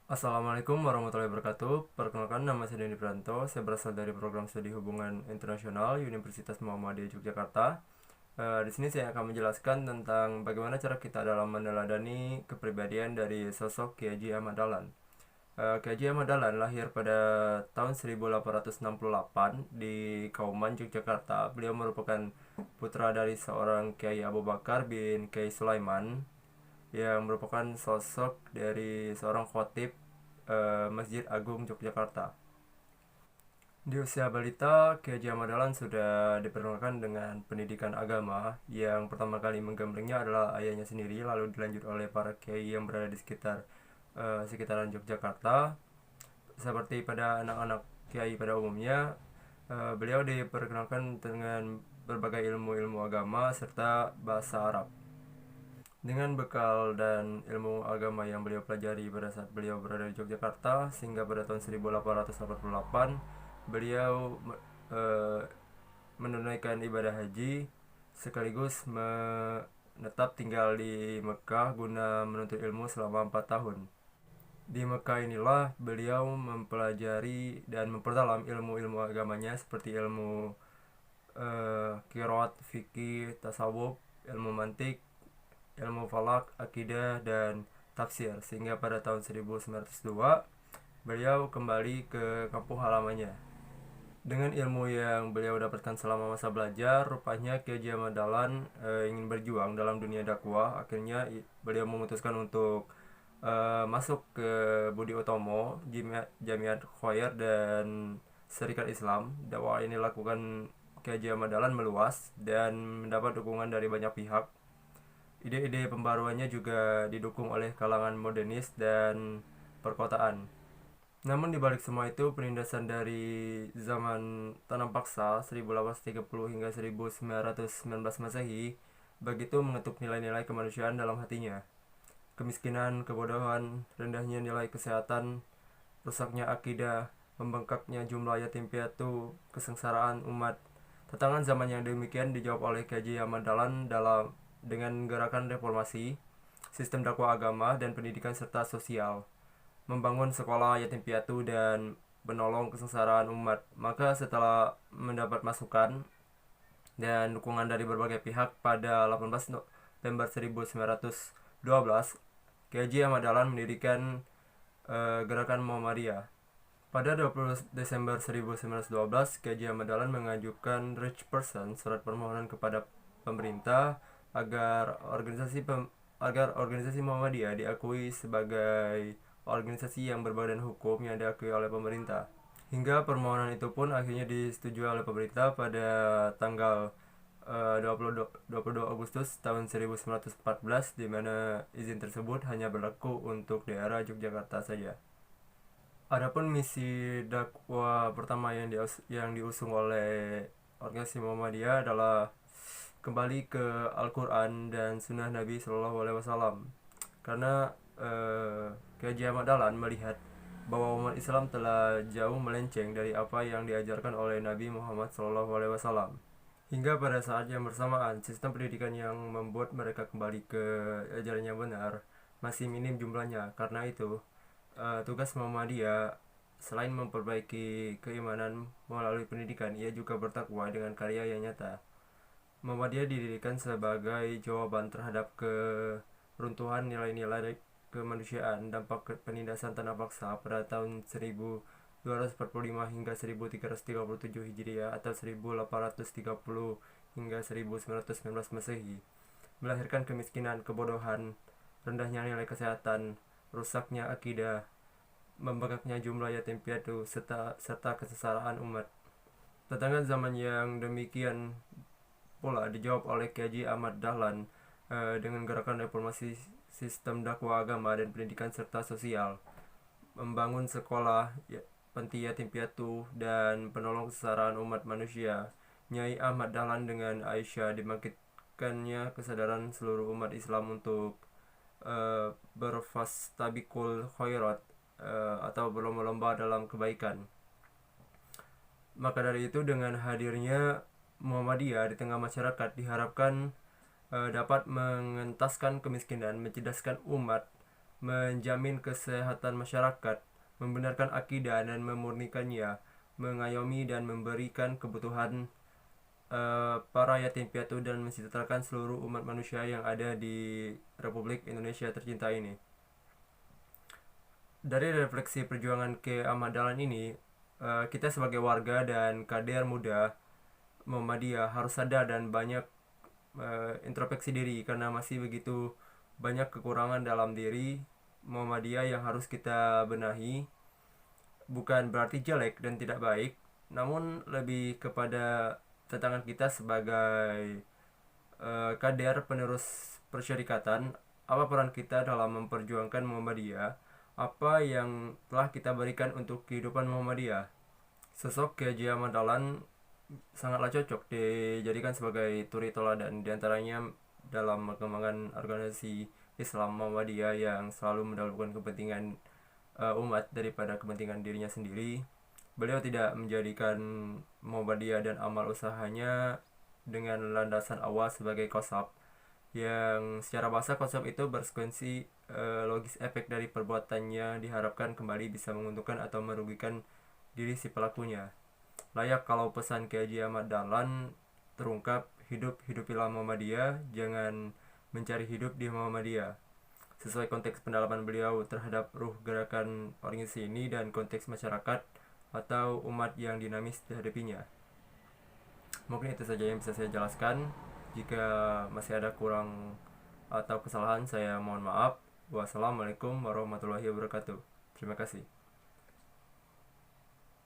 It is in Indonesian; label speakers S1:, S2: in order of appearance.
S1: Assalamualaikum warahmatullahi wabarakatuh. Perkenalkan, nama saya Denny Pranto. Saya berasal dari program studi hubungan internasional Universitas Muhammadiyah Yogyakarta. Di sini saya akan menjelaskan tentang bagaimana cara kita dalam meneladani kepribadian dari sosok Kiai Haji Ahmad Dahlan. Kiai Haji Ahmad Dahlan lahir pada tahun 1868 di Kauman, Yogyakarta. Beliau merupakan putra dari seorang Kiai Abu Bakar bin Kiai Sulaiman yang merupakan sosok dari seorang khotib Masjid Agung Yogyakarta. Di usia balita, Kiai Haji Ahmad Dahlan sudah diperkenalkan dengan pendidikan agama. Yang pertama kali menggemblengnya adalah ayahnya sendiri, lalu dilanjut oleh para kiai yang berada di sekitaran Yogyakarta. Seperti pada anak-anak kiai pada umumnya, beliau diperkenalkan dengan berbagai ilmu-ilmu agama serta bahasa Arab. Dengan bekal dan ilmu agama yang beliau pelajari pada saat beliau berada di Yogyakarta, sehingga pada tahun 1888 beliau menunaikan ibadah haji sekaligus menetap tinggal di Mekah guna menuntut ilmu selama 4 tahun. Di Mekah inilah beliau mempelajari dan memperdalam ilmu-ilmu agamanya seperti ilmu qiraat, fikih, tasawuf, ilmu mantik, ilmu falak, akidah, dan tafsir, sehingga pada tahun 1902 beliau kembali ke kampung halamannya. Dengan ilmu yang beliau dapatkan selama masa belajar, rupanya Kiai Haji Ahmad Dahlan ingin berjuang dalam dunia dakwah. Akhirnya beliau memutuskan untuk masuk ke Budi Utomo, Jamiat Khoir, dan Serikat Islam. Dakwah ini dilakukan Kiai Haji Ahmad Dahlan meluas dan mendapat dukungan dari banyak pihak. Ide-ide pembaruannya juga didukung oleh kalangan modernis dan perkotaan. Namun dibalik semua itu, penindasan dari zaman tanam paksa 1830 hingga 1919 Masehi begitu mengetuk nilai-nilai kemanusiaan dalam hatinya. Kemiskinan, kebodohan, rendahnya nilai kesehatan, rusaknya akidah, membengkaknya jumlah yatim piatu, kesengsaraan umat. Tantangan zaman yang demikian dijawab oleh Kiai Haji Ahmad Dahlan dengan gerakan reformasi, sistem dakwah agama dan pendidikan serta sosial, membangun sekolah yatim piatu dan menolong kesengsaraan umat. Maka setelah mendapat masukan dan dukungan dari berbagai pihak, pada 18 November 1912 Kiai Haji Ahmad Dahlan mendirikan gerakan Muhammadiyah. Pada 20 Desember 1912, Kiai Haji Ahmad Dahlan mengajukan Rich Person surat permohonan kepada pemerintah agar organisasi Muhammadiyah diakui sebagai organisasi yang berbadan hukum yang diakui oleh pemerintah. Hingga permohonan itu pun akhirnya disetujui oleh pemerintah pada tanggal 22 Agustus tahun 1914, di mana izin tersebut hanya berlaku untuk daerah Yogyakarta saja. Adapun misi dakwah pertama yang diusung oleh organisasi Muhammadiyah adalah kembali ke Al-Quran dan Sunnah Nabi Shallallahu Alaihi Wasallam, karena Kiai Haji Ahmad Dahlan melihat bahwa umat Islam telah jauh melenceng dari apa yang diajarkan oleh Nabi Muhammad Shallallahu Alaihi Wasallam. Hingga pada saat yang bersamaan, sistem pendidikan yang membuat mereka kembali ke ajaran yang benar masih minim jumlahnya. Karena itu, tugas Muhammadiyah selain memperbaiki keimanan melalui pendidikan, ia juga bertakwa dengan karya yang nyata. Muhammadiyah didirikan sebagai jawaban terhadap keruntuhan nilai-nilai kemanusiaan dampak penindasan tanah paksa pada tahun 1245 hingga 1337 Hijriah atau 1830 hingga 1919 Masehi, melahirkan kemiskinan, kebodohan, rendahnya nilai kesehatan, rusaknya akidah, membengkaknya jumlah yatim piatu, serta kesengsaraan umat. Tantangan zaman yang demikian pula dijawab oleh Kiai Haji Ahmad Dahlan dengan gerakan reformasi sistem dakwah agama dan pendidikan serta sosial, membangun sekolah, panti yatim piatu, dan penolong kesengsaraan umat manusia. Nyai Ahmad Dahlan dengan Aisyah dibangkitkannya kesadaran seluruh umat Islam untuk berfastabikul khairat atau berlomba-lomba dalam kebaikan. Maka dari itu, dengan hadirnya Muhammadiyah di tengah masyarakat diharapkan dapat mengentaskan kemiskinan, mencerdaskan umat, menjamin kesehatan masyarakat, membenarkan akidah dan memurnikannya, mengayomi dan memberikan kebutuhan para yatim piatu dan mensejahterakan seluruh umat manusia yang ada di Republik Indonesia tercinta ini. Dari refleksi perjuangan K. Ahmad Dahlan ini, kita sebagai warga dan kader muda Muhammadiyah harus sadar dan banyak introspeksi diri, karena masih begitu banyak kekurangan dalam diri Muhammadiyah yang harus kita benahi. Bukan berarti jelek dan tidak baik, namun lebih kepada tantangan kita sebagai kader penerus persyarikatan. Apa peran kita dalam memperjuangkan Muhammadiyah? Apa yang telah kita berikan untuk kehidupan Muhammadiyah? Sosok Kiai Haji Ahmad Dahlan sangatlah cocok dijadikan sebagai turi toladan, diantaranya dalam perkembangan organisasi Islam Muhammadiyah yang selalu mendahulukan kepentingan umat daripada kepentingan dirinya sendiri. Beliau tidak menjadikan Muhammadiyah dan amal usahanya dengan landasan awal sebagai konsep yang secara bahasa konsep itu berkonsekuensi logis. Efek dari perbuatannya diharapkan kembali bisa menguntungkan atau merugikan diri si pelakunya. Layak kalau pesan Kiai Haji Ahmad Dahlan terungkap, hidupilah Muhammadiyah, jangan mencari hidup di Muhammadiyah. Sesuai konteks pendalaman beliau terhadap ruh gerakan organisasi ini dan konteks masyarakat atau umat yang dinamis dihadapinya. Mungkin itu saja yang bisa saya jelaskan. Jika masih ada kurang atau kesalahan, saya mohon maaf. Wassalamualaikum warahmatullahi wabarakatuh. Terima kasih.